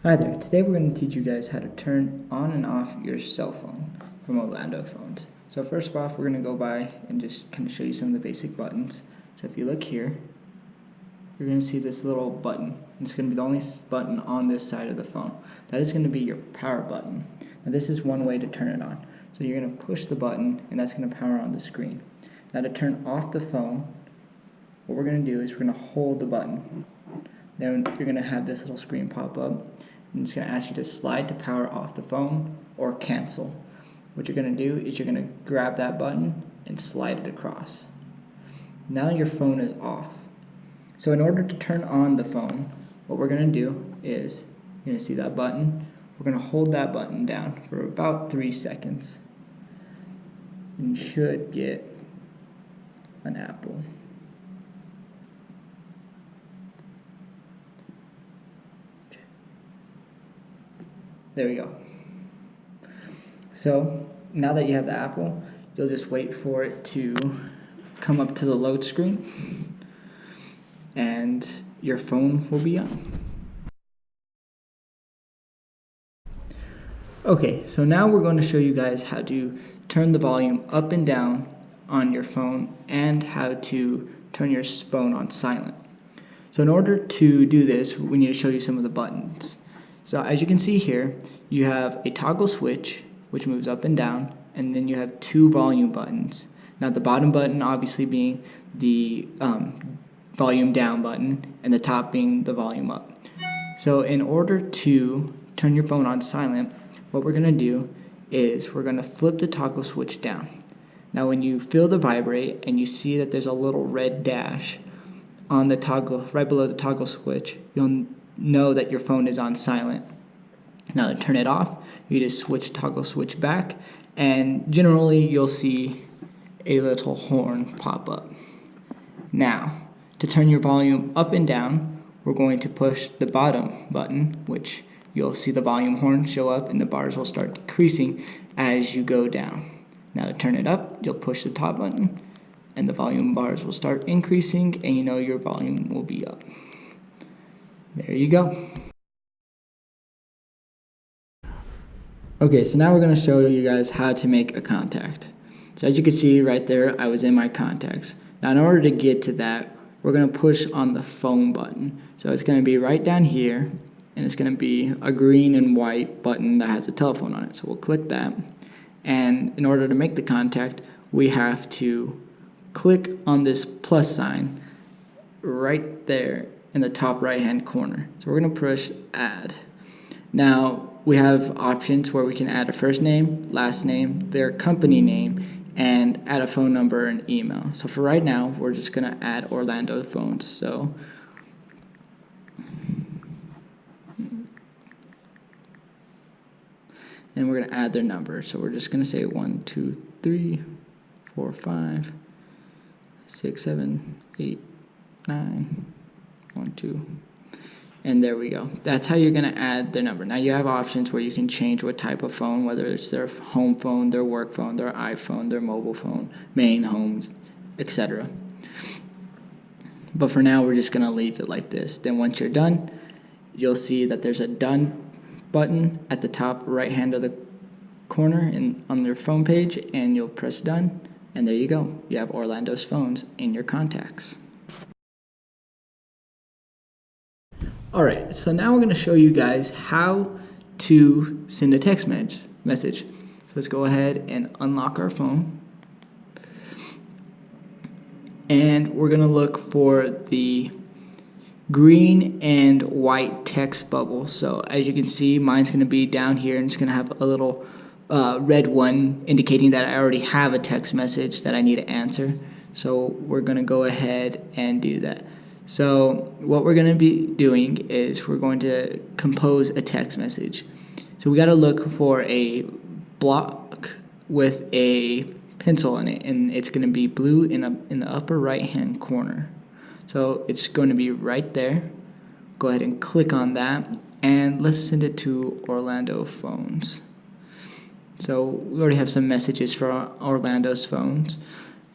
Hi there, today we're going to teach you guys how to turn on and off your cell phone from Orlando phones. So first off, we're going to go by and just kind of show you some of the basic buttons. So if you look here, you're going to see this little button. It's going to be the only button on this side of the phone. That is going to be your power button. Now this is one way to turn it on. So you're going to push the button and that's going to power on the screen. Now to turn off the phone, what we're going to do is we're going to hold the button. Then you're going to have this little screen pop up. And it's going to ask you to slide to power off the phone or cancel. What you're going to do is you're going to grab that button and slide it across. Now your phone is off. So in order to turn on the phone, what we're going to do is, you're going to see that button, we're going to hold that button down for about 3 seconds. And you should get an apple. There we go. So now that you have the apple, you'll just wait for it to come up to the load screen and your phone will be on. Okay, so now we're going to show you guys how to turn the volume up and down on your phone and how to turn your phone on silent. So in order to do this, we need to show you some of the buttons. So as you can see here, you have a toggle switch, which moves up and down, and then you have 2 volume buttons. Now the bottom button obviously being the volume down button, and the top being the volume up. So in order to turn your phone on silent, what we're going to do is we're going to flip the toggle switch down. Now when you feel the vibrate and you see that there's a little red dash on the toggle, right below the toggle switch, you'll know that your phone is on silent. Now to turn it off, you just switch toggle switch back, and generally you'll see a little horn pop up. Now to turn your volume up and down, we're going to push the bottom button, which you'll see the volume horn show up and the bars will start decreasing as you go down. Now to turn it up, you'll push the top button and the volume bars will start increasing, and you know your volume will be up. There you go. Okay, so now we're going to show you guys how to make a contact. So as you can see right there, I was in my contacts. Now in order to get to that, we're going to push on the phone button. So it's going to be right down here, and it's going to be a green and white button that has a telephone on it. So we'll click that, and in order to make the contact, we have to click on this plus sign right there in the top right hand corner. So we're going to push add. Now we have options where we can add a first name, last name, their company name, and add a phone number and email. So for right now, we're just going to add Orlando Phones. So and we're going to add their number. So we're just going to say 1, 2, 3, 4, 5, 6, 7, 8, 9, 1, 2. And there we go. That's how you're going to add their number. Now you have options where you can change what type of phone, whether it's their home phone, their work phone, their iPhone, their mobile phone, main, home, etc. But for now, we're just going to leave it like this. Then once you're done, you'll see that there's a done button at the top right hand of the corner on their phone page, and you'll press done, and there you go. You have Orlando's Phones in your contacts. Alright, so now we're going to show you guys how to send a text message. So let's go ahead and unlock our phone. And we're going to look for the green and white text bubble. So as you can see, mine's going to be down here, and it's going to have a little red one indicating that I already have a text message that I need to answer. So we're going to go ahead and do that. So what we're going to be doing is we're going to compose a text message. So we got to look for a block with a pencil in it, and it's going to be blue in the upper right hand corner. So it's going to be right there. Go ahead and click on that, and let's send it to Orlando Phones. So we already have some messages for Orlando's Phones.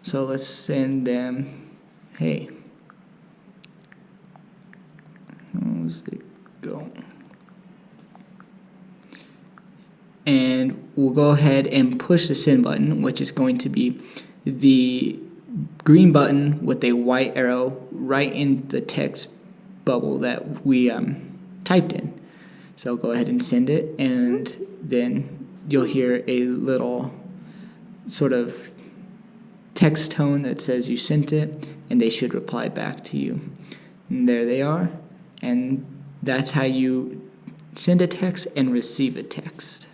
So let's send them, hey. How's it going? and we'll go ahead and push the send button, which is going to be the green button with a white arrow right in the text bubble that we typed in. So go ahead and send it, and then you'll hear a little sort of text tone that says you sent it, and they should reply back to you. And there they are, and that's how you send a text and receive a text.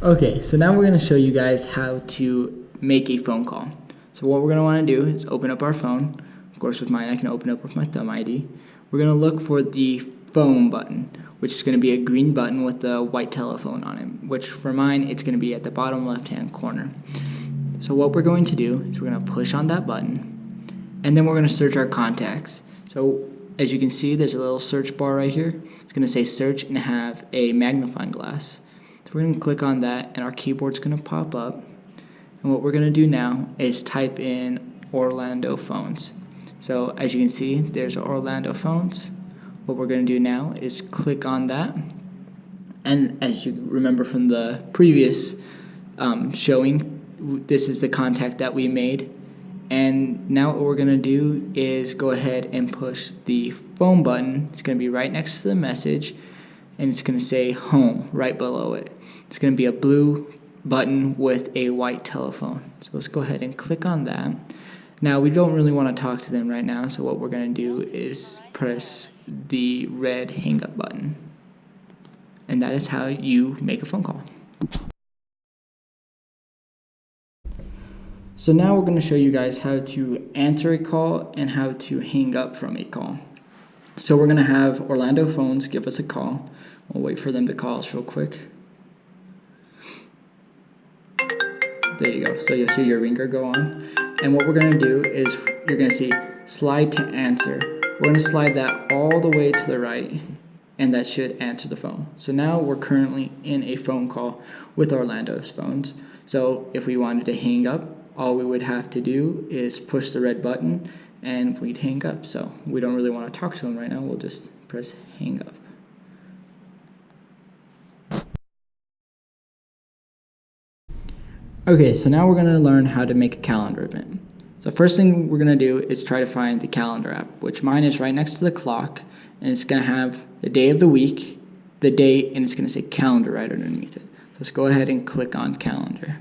Okay, so now we're going to show you guys how to make a phone call. So what we're going to want to do is open up our phone. Of course, with mine I can open up with my thumb ID. We're going to look for the phone button, which is going to be a green button with a white telephone on it, which for mine it's going to be at the bottom left hand corner. So what we're going to do is we're going to push on that button, and then we're going to search our contacts. So as you can see, there's a little search bar right here. It's going to say search and have a magnifying glass. So we're going to click on that, and our keyboard's going to pop up. And what we're going to do now is type in Orlando Phones. So as you can see, there's Orlando Phones. What we're going to do now is click on that. And as you remember from the previous showing, this is the contact that we made. And now what we're going to do is go ahead and push the phone button. It's going to be right next to the message, and it's going to say home right below it. It's going to be a blue button with a white telephone. So let's go ahead and click on that. Now we don't really want to talk to them right now, so what we're going to do is press the red hang up button. And that is how you make a phone call. So now we're going to show you guys how to answer a call and how to hang up from a call. So we're going to have Orlando Phones give us a call. We'll wait for them to call us real quick. There you go. So you'll hear your ringer go on. And what we're going to do is you're going to see slide to answer. We're going to slide that all the way to the right, and that should answer the phone. So now we're currently in a phone call with Orlando's Phones. So if we wanted to hang up, all we would have to do is push the red button and we'd hang up. So we don't really want to talk to him right now. We'll just press hang up. Okay, so now we're going to learn how to make a calendar event. So first thing we're going to do is try to find the calendar app, which mine is right next to the clock, and it's going to have the day of the week, the date, and it's going to say calendar right underneath it. So let's go ahead and click on calendar.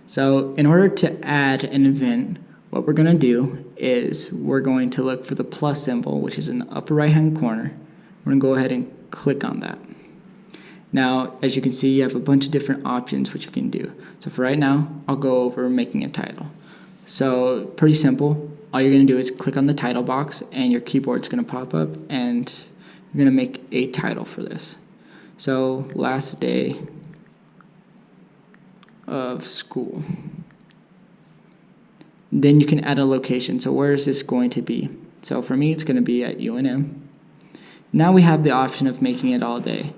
So in order to add an event, what we're going to do is we're going to look for the plus symbol, which is in the upper right hand corner. We're going to go ahead and click on that. Now, as you can see, you have a bunch of different options which you can do. So for right now, I'll go over making a title. So pretty simple. All you're going to do is click on the title box, and your keyboard's going to pop up, and you're going to make a title for this. So last day of school. Then you can add a location. So where is this going to be? So for me, it's going to be at UNM. Now we have the option of making it all day.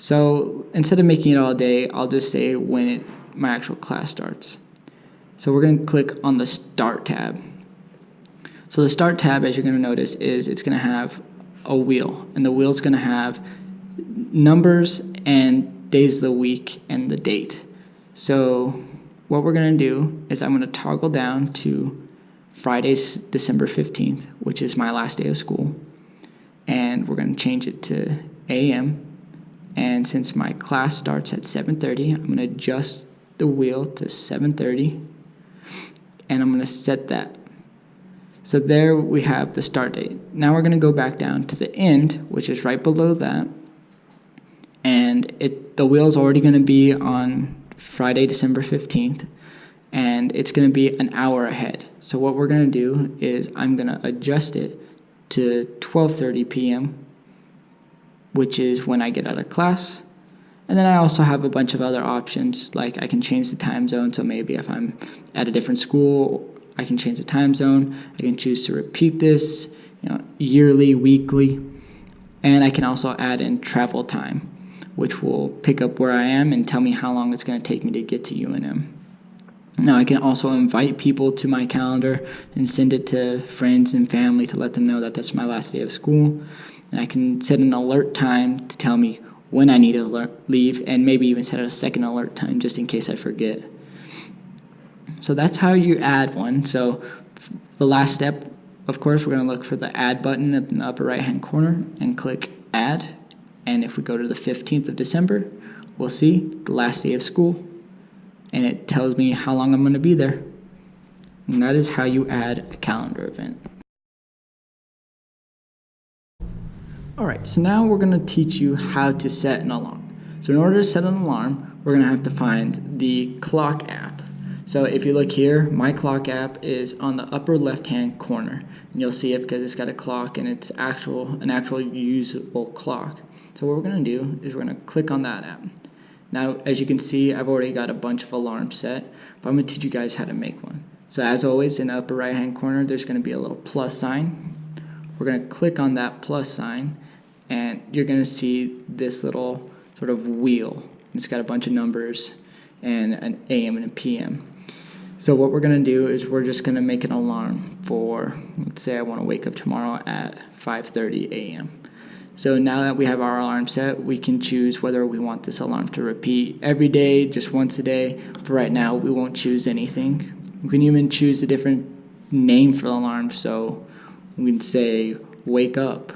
So instead of making it all day, I'll just say when my actual class starts. So we're going to click on the Start tab. So the Start tab, as you're going to notice, is it's going to have a wheel. And the wheel's going to have numbers and days of the week and the date. So what we're going to do is I'm going to toggle down to Friday's December 15th, which is my last day of school. And we're going to change it to AM. And since my class starts at 7:30, I'm going to adjust the wheel to 7:30. And I'm going to set that. So there we have the start date. Now we're going to go back down to the end, which is right below that. And the wheel's already going to be on Friday, December 15th. And it's going to be an hour ahead. So what we're going to do is I'm going to adjust it to 12:30 p.m., which is when I get out of class. And then I also have a bunch of other options, like I can change the time zone. So maybe if I'm at a different school, I can change the time zone. I can choose to repeat this, yearly, weekly. And I can also add in travel time, which will pick up where I am and tell me how long it's going to take me to get to UNM. Now I can also invite people to my calendar and send it to friends and family to let them know that that's my last day of school. And I can set an alert time to tell me when I need to leave, and maybe even set a second alert time just in case I forget. So that's how you add one. So the last step, of course, we're going to look for the add button in the upper right hand corner and click add. And if we go to the 15th of December, we'll see the last day of school, and it tells me how long I'm going to be there. And that is how you add a calendar event. Alright, so now we're going to teach you how to set an alarm. So in order to set an alarm, we're going to have to find the clock app. So if you look here, my clock app is on the upper left hand corner, and you'll see it because it's got a clock and it's an actual usable clock. So what we're going to do is we're going to click on that app. Now, as you can see, I've already got a bunch of alarms set, but I'm going to teach you guys how to make one. So as always, in the upper right hand corner, there's going to be a little plus sign. We're going to click on that plus sign, and you're going to see this little sort of wheel. It's got a bunch of numbers and an AM and a PM. So what we're going to do is we're just going to make an alarm for, let's say I want to wake up tomorrow at 5:30 a.m. So now that we have our alarm set, we can choose whether we want this alarm to repeat every day, just once a day. For right now, we won't choose anything. We can even choose a different name for the alarm. So we can say, wake up.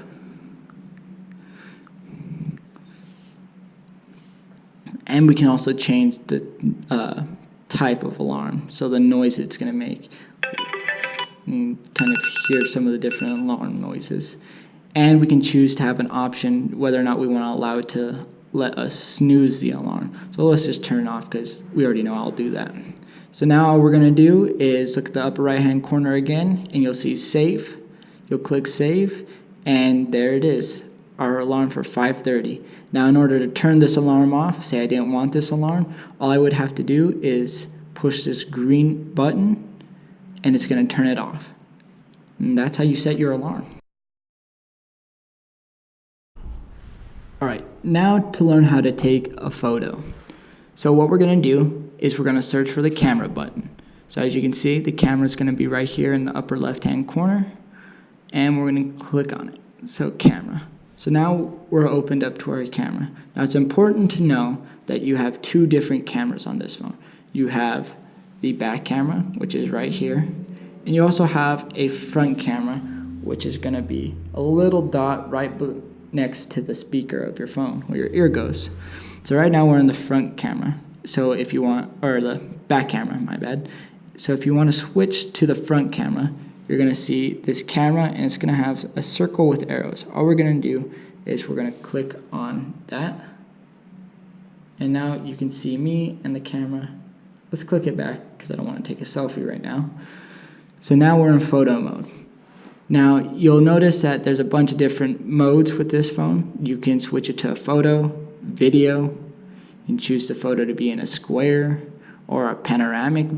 And we can also change the type of alarm, so the noise it's going to make. You can kind of hear some of the different alarm noises. And we can choose to have an option whether or not we want to allow it to let us snooze the alarm. So let's just turn it off because we already know I'll do that. So now all we're going to do is look at the upper right hand corner again, and you'll see save. You'll click save, and there it is, our alarm for 5:30. Now in order to turn this alarm off, say I didn't want this alarm, all I would have to do is push this green button, and it's going to turn it off. And that's how you set your alarm. Alright, now to learn how to take a photo. So what we're going to do is we're going to search for the camera button. So as you can see, the camera is going to be right here in the upper left hand corner, and we're going to click on it. So camera. So now we're opened up to our camera. Now it's important to know that you have two different cameras on this phone. You have the back camera, which is right here, and you also have a front camera, which is going to be a little dot right next to the speaker of your phone, where your ear goes. So right now we're in the front camera. So if you want, or the back camera, my bad. So if you want to switch to the front camera, you're going to see this camera, and it's going to have a circle with arrows. All we're going to do is we're going to click on that, and now you can see me and the camera. Let's click it back because I don't want to take a selfie right now. So now we're in photo mode. Now you'll notice that there's a bunch of different modes with this phone. You can switch it to a photo, video. You can choose the photo to be in a square or a panoramic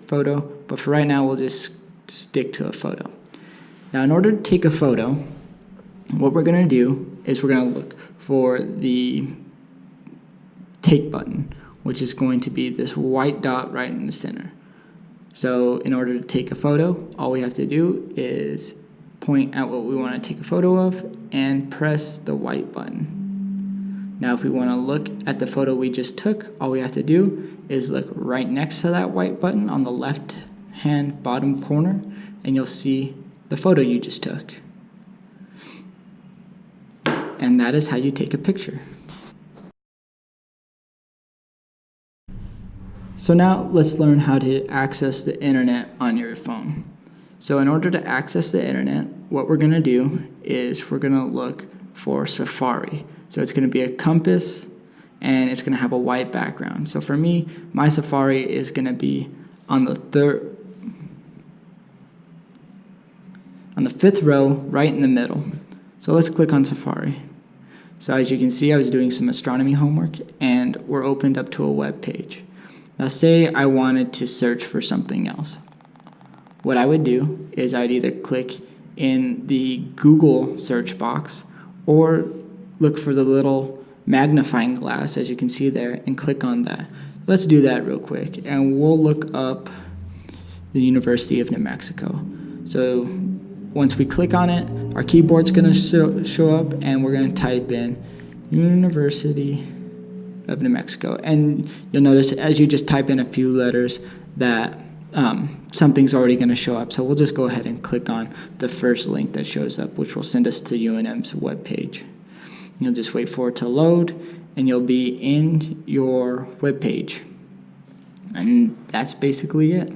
photo, but for right now we'll just stick to a photo. Now in order to take a photo, what we're going to do is we're going to look for the take button, which is going to be this white dot right in the center. So in order to take a photo, all we have to do is point out what we want to take a photo of and press the white button. Now if we want to look at the photo we just took, all we have to do is look right next to that white button on the left hand bottom corner, and you'll see the photo you just took. And that is how you take a picture. So now let's learn how to access the internet on your phone. So in order to access the internet, what we're going to do is we're going to look for Safari. So it's going to be a compass, and it's going to have a white background. So for me, my Safari is going to be on the fifth row, right in the middle. So let's click on Safari. So as you can see, I was doing some astronomy homework, and we're opened up to a web page. Now say I wanted to search for something else. What I would do is I'd either click in the Google search box or look for the little magnifying glass, as you can see there, and click on that. Let's do that real quick, and we'll look up the University of New Mexico. So once we click on it, our keyboard's going to show up, and we're going to type in University of New Mexico. And you'll notice as you just type in a few letters that something's already going to show up. So we'll just go ahead and click on the first link that shows up, which will send us to UNM's webpage. You'll just wait for it to load, and you'll be in your webpage. And that's basically it.